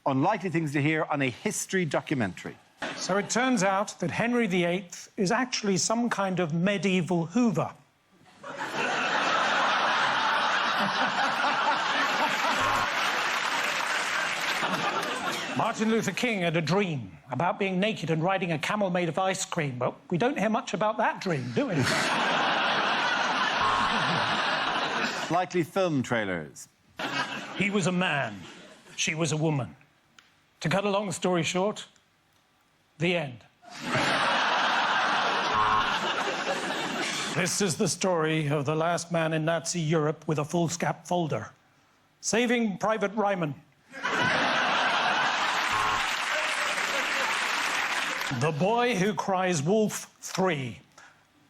Unlikely things to hear on a history documentary. So it turns out that Henry VIII is actually some kind of medieval Hoover. Martin Luther King had a dream about being naked and riding a camel made of ice cream, but we don't hear much about that dream, do we? Likely film trailers. He was a man, she was a woman. To cut a long story short, the end. This is the story of the last man in Nazi Europe with a foolscap folder. Saving Private Ryman. The Boy Who Cries Wolf 3.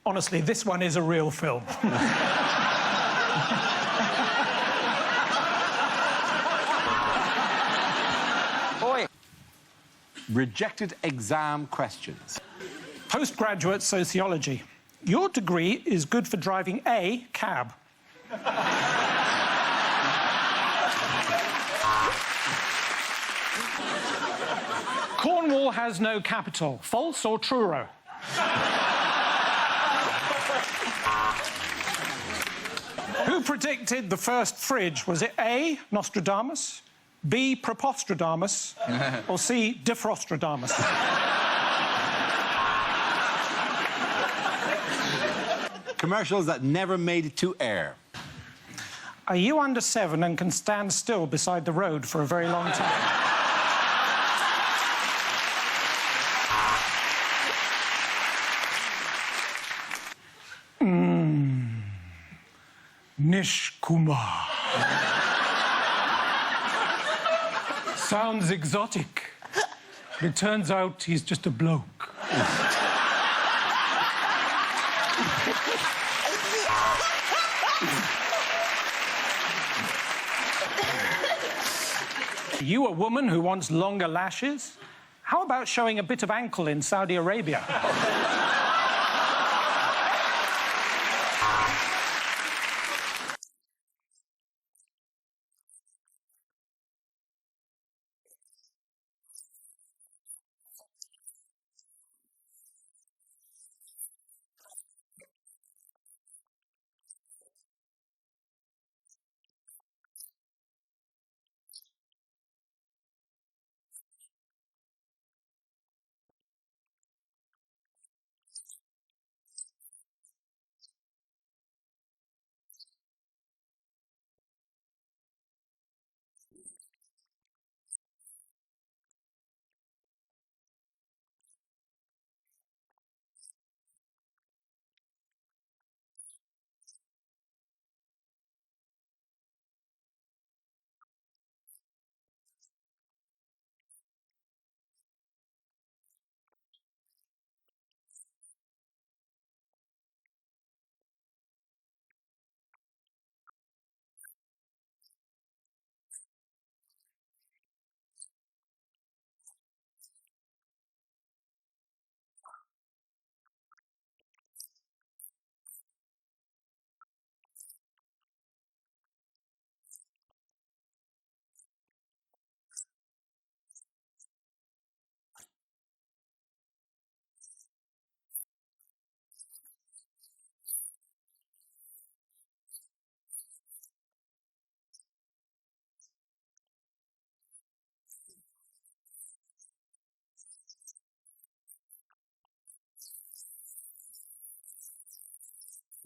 Honestly, this one is a real film. Rejected exam questions. Postgraduate sociology. Your degree is good for driving a cab. Cornwall has no capital. False or true? Who predicted the first fridge? Was it A, Nostradamus, B, Prepostradamus, or C, Defrostradamus? Commercials that never made it to air. Are you under 7 and can stand still beside the road for a very long time? Nish Kumar. Sounds exotic. But it turns out he's just a bloke. You a woman who wants longer lashes? How about showing a bit of ankle in Saudi Arabia?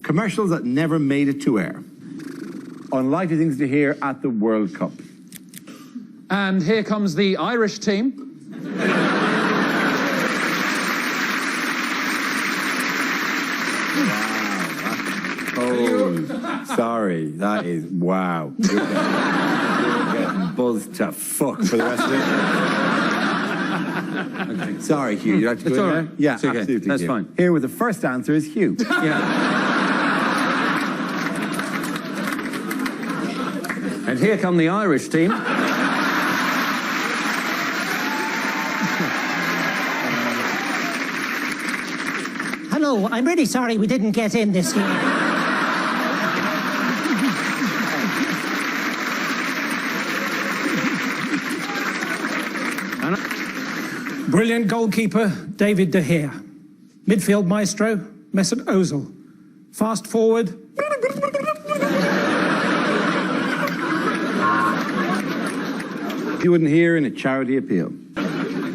Commercials that never made it to air. Unlikely things to hear at the World Cup. And here comes the Irish team. Oh, sorry. That is, wow. You're getting buzzed to fuck for the rest of it. Okay. Sorry, Hugh. You'd like to go in there? Yeah, okay. Absolutely. That's Hugh. fine. Here with the first answer is Hugh. Yeah. And here come the Irish team. Hello, I'm really sorry we didn't get in this year. Brilliant goalkeeper, David De Gea. Midfield maestro, Mesut Ozil. Fast forward. You wouldn't hear in a charity appeal.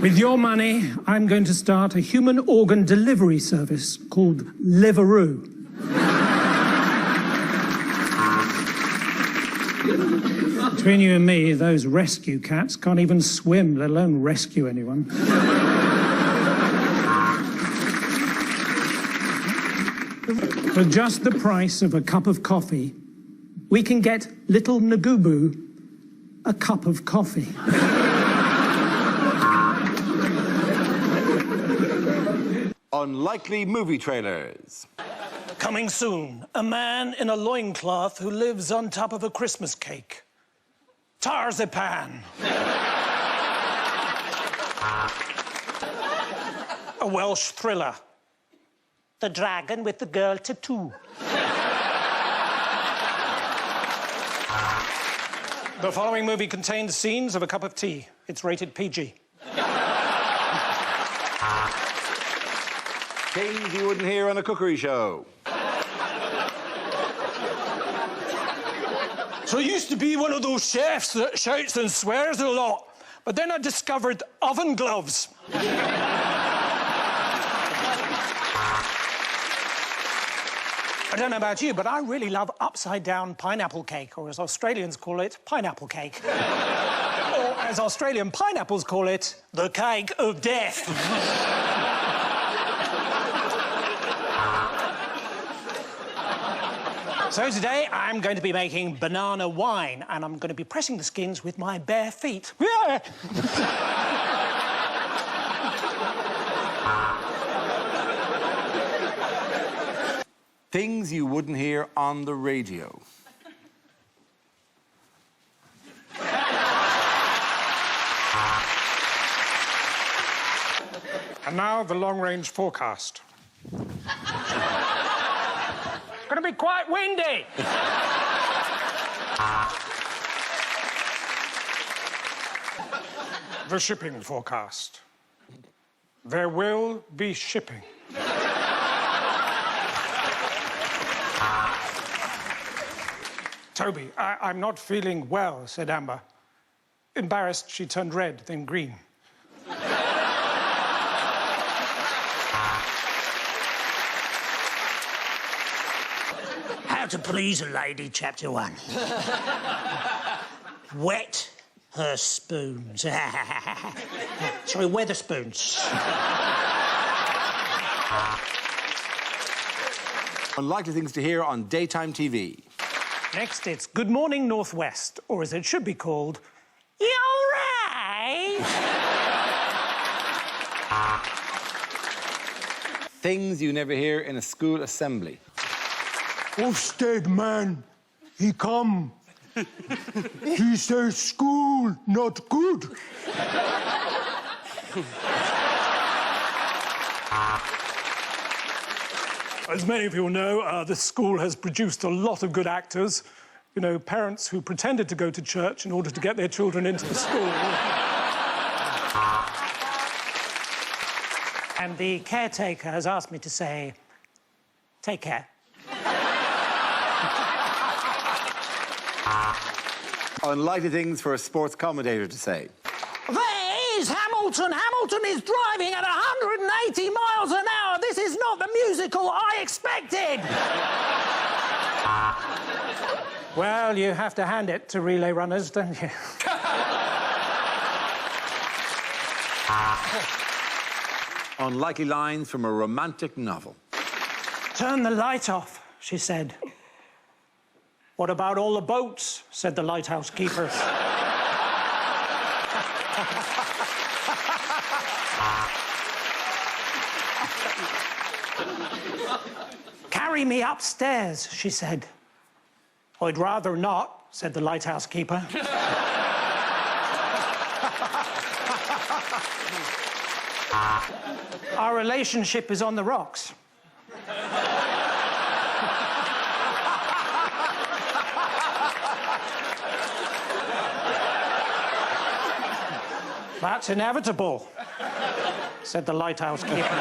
With your money, I'm going to start a human organ delivery service called Liveroo. Between you and me, those rescue cats can't even swim, let alone rescue anyone. For just the price of a cup of coffee, we can get little Nagubu a cup of coffee. Unlikely movie trailers. Coming soon, a man in a loincloth who lives on top of a Christmas cake. Tarzapan. A Welsh thriller. The dragon with the girl tattoo. The following movie contains scenes of a cup of tea. It's rated PG. Things you wouldn't hear on a cookery show. So I used to be one of those chefs that shouts and swears a lot, but then I discovered oven gloves. I don't know about you, but I really love upside-down pineapple cake, or as Australians call it, pineapple cake. Or as Australian pineapples call it, the cake of death. So today, I'm going to be making banana wine, and I'm going to be pressing the skins with my bare feet. Things you wouldn't hear on the radio. And now, the long-range forecast. Going to be quite windy. The shipping forecast. There will be shipping. Toby, I'm not feeling well, said Amber. Embarrassed, she turned red, then green. How to Please a Lady, Chapter 1. Wet her spoons. Sorry, Weatherspoons. Unlikely things to hear on daytime TV. Next, it's Good Morning Northwest, or as it should be called, You alright? Things you never hear in a school assembly. Ofsted man, he come. He says school not good. As many of you know, this school has produced a lot of good actors. You know, parents who pretended to go to church in order to get their children into the school. And the caretaker has asked me to say, take care. Unlikely things for a sports commentator to say. There is Hamilton. Hamilton is driving at 180 miles an hour. This is not the musical I expected. Well, you have to hand it to relay runners, don't you? Unlikely lines from a romantic novel. Turn the light off, she said. What about all the boats? Said the lighthouse keeper. Carry me upstairs, she said. I'd rather not, said the lighthouse keeper. Our relationship is on the rocks. That's inevitable. said the lighthouse keeper.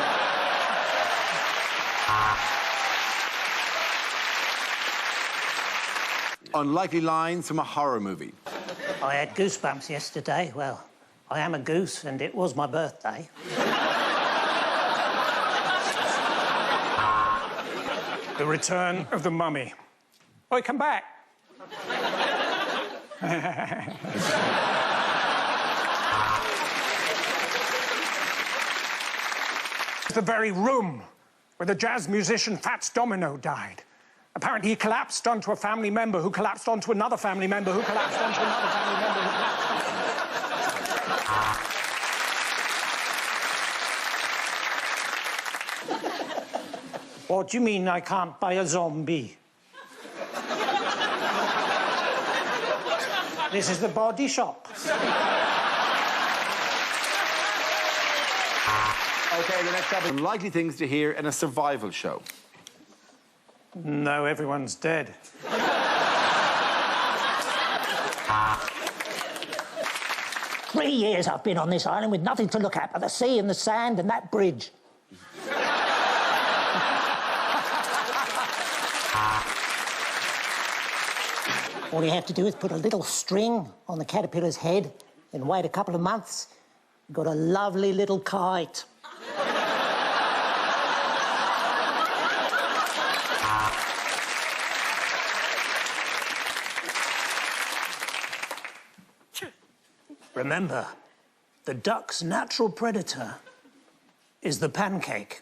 Unlikely lines from a horror movie. I had goosebumps yesterday. Well, I am a goose, and it was my birthday. The Return of the Mummy. Oi, come back. The very room where the jazz musician Fats Domino died. Apparently he collapsed onto a family member who collapsed onto another family member who collapsed onto another family member who collapsed. What do you mean I can't buy a zombie? This is the body shop. Okay, the next topic. Unlikely things to hear in a survival show. No, everyone's dead. 3 years I've been on this island with nothing to look at but the sea and the sand and that bridge. All you have to do is put a little string on the caterpillar's head and wait a couple of months. You've got a lovely little kite. Remember, the duck's natural predator is the pancake.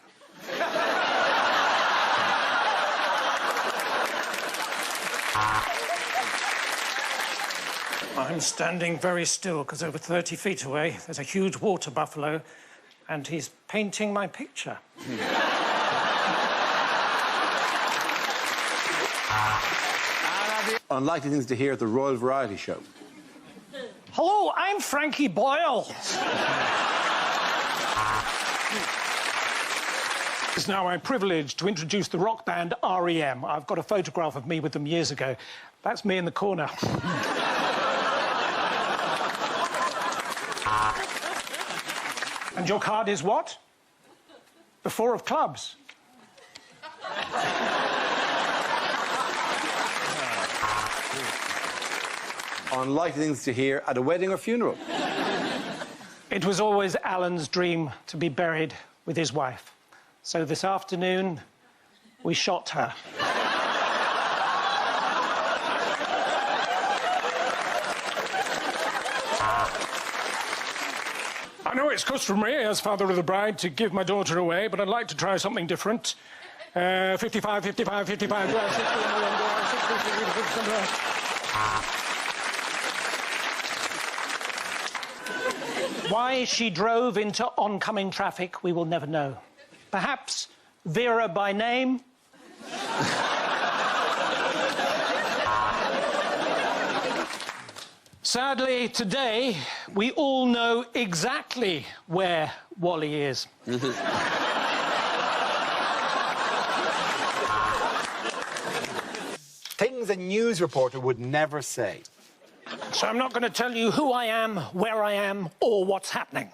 I'm standing very still because over 30 feet away there's a huge water buffalo and he's painting my picture. Unlikely things to hear at the Royal Variety Show. Hello, I'm Frankie Boyle. It's now my privilege to introduce the rock band REM. I've got a photograph of me with them years ago. That's me in the corner. And your card is what? The 4 of clubs. Unlikely things to hear at a wedding or funeral. It was always Alan's dream to be buried with his wife. So this afternoon, we shot her. I know it's customary as father of the bride to give my daughter away, but I'd like to try something different. 55, 55, 55, 60, Why she drove into oncoming traffic, we will never know. Perhaps Vera by name. Sadly, today, we all know exactly where Wally is. Things a news reporter would never say. So I'm not going to tell you who I am, where I am, or what's happening.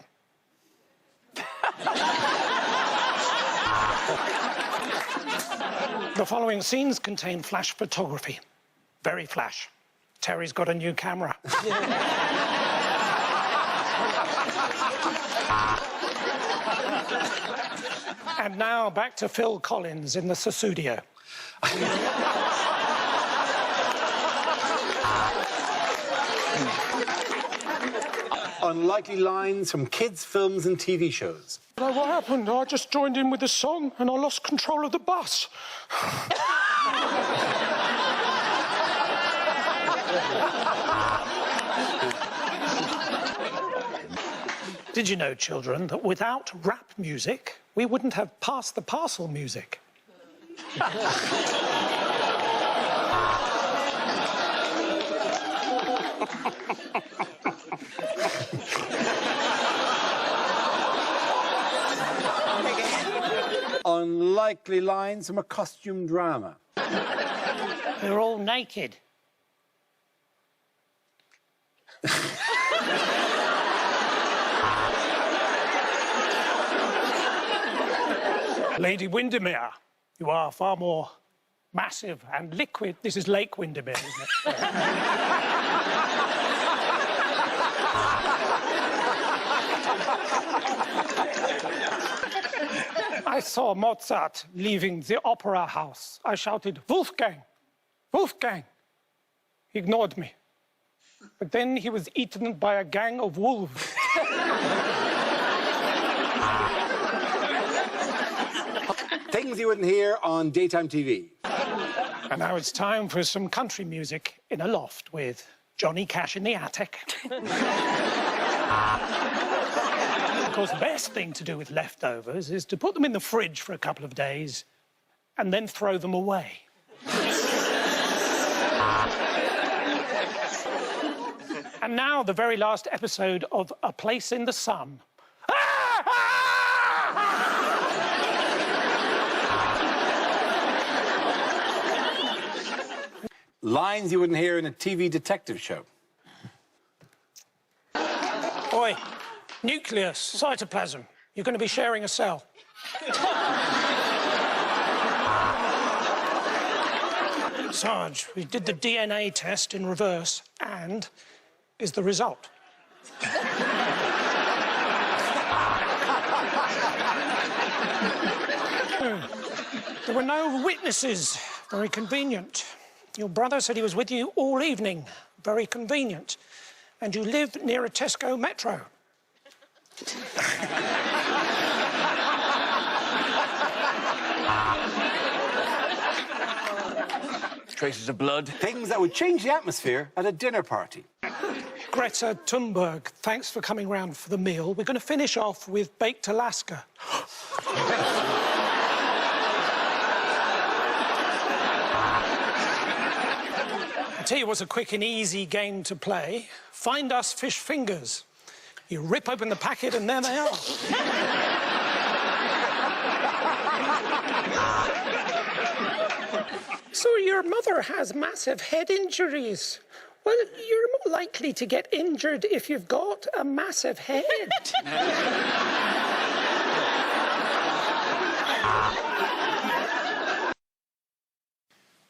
The following scenes contain flash photography. Very flash. Terry's got a new camera. And now back to Phil Collins in the studio. Unlikely lines from kids' films and TV shows. What happened? I just joined in with the song and I lost control of the bus. Did you know, children, that without rap music, we wouldn't have Pass the Parcel music? Unlikely lines from a costume drama. We're all naked. Lady Windermere, you are far more massive and liquid. This is Lake Windermere, isn't it? I saw Mozart leaving the opera house. I shouted, Wolfgang, Wolfgang. He ignored me. But then he was eaten by a gang of wolves. Things you wouldn't hear on daytime TV. And now it's time for some country music in a loft with Johnny Cash in the attic. Of course, the best thing to do with leftovers is to put them in the fridge for a couple of days and then throw them away. And now the very last episode of A Place in the Sun. Lines you wouldn't hear in a TV detective show. Oi, nucleus, cytoplasm. You're going to be sharing a cell. Sarge, we did the DNA test in reverse, and is the result. There were no witnesses. Very convenient. Your brother said he was with you all evening. Very convenient. And you live near a Tesco Metro. Traces of blood. Things that would change the atmosphere at a dinner party. Greta Thunberg, thanks for coming round for the meal. We're going to finish off with baked Alaska. I'll tell you what's a quick and easy game to play. Find us fish fingers. You rip open the packet and there they are. So your mother has massive head injuries. Well, you're more likely to get injured if you've got a massive head.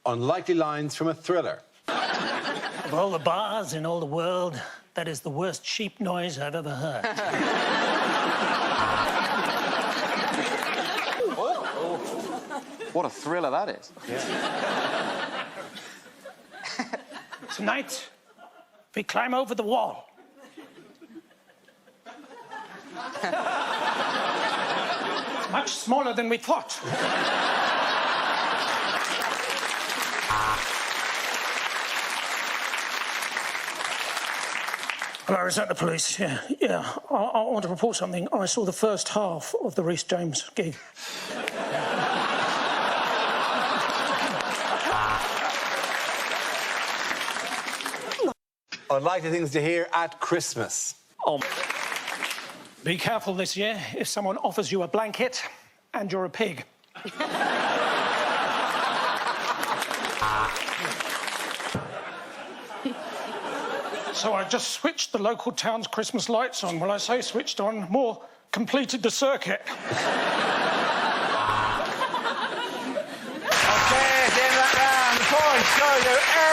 Unlikely lines from a thriller. Of all the bars in all the world, that is the worst sheep noise I've ever heard. What a thriller that is. Tonight, we climb over the wall. Much smaller than we thought. Hello, is that the police? Yeah. I want to report something. I saw the first half of the Rhys James gig. Unlikely things to hear at Christmas. Be careful this year if someone offers you a blanket and you're a pig. So I just switched the local town's Christmas lights on. Well, I say switched on, more completed the circuit. Okay, at the end of that round, the points go to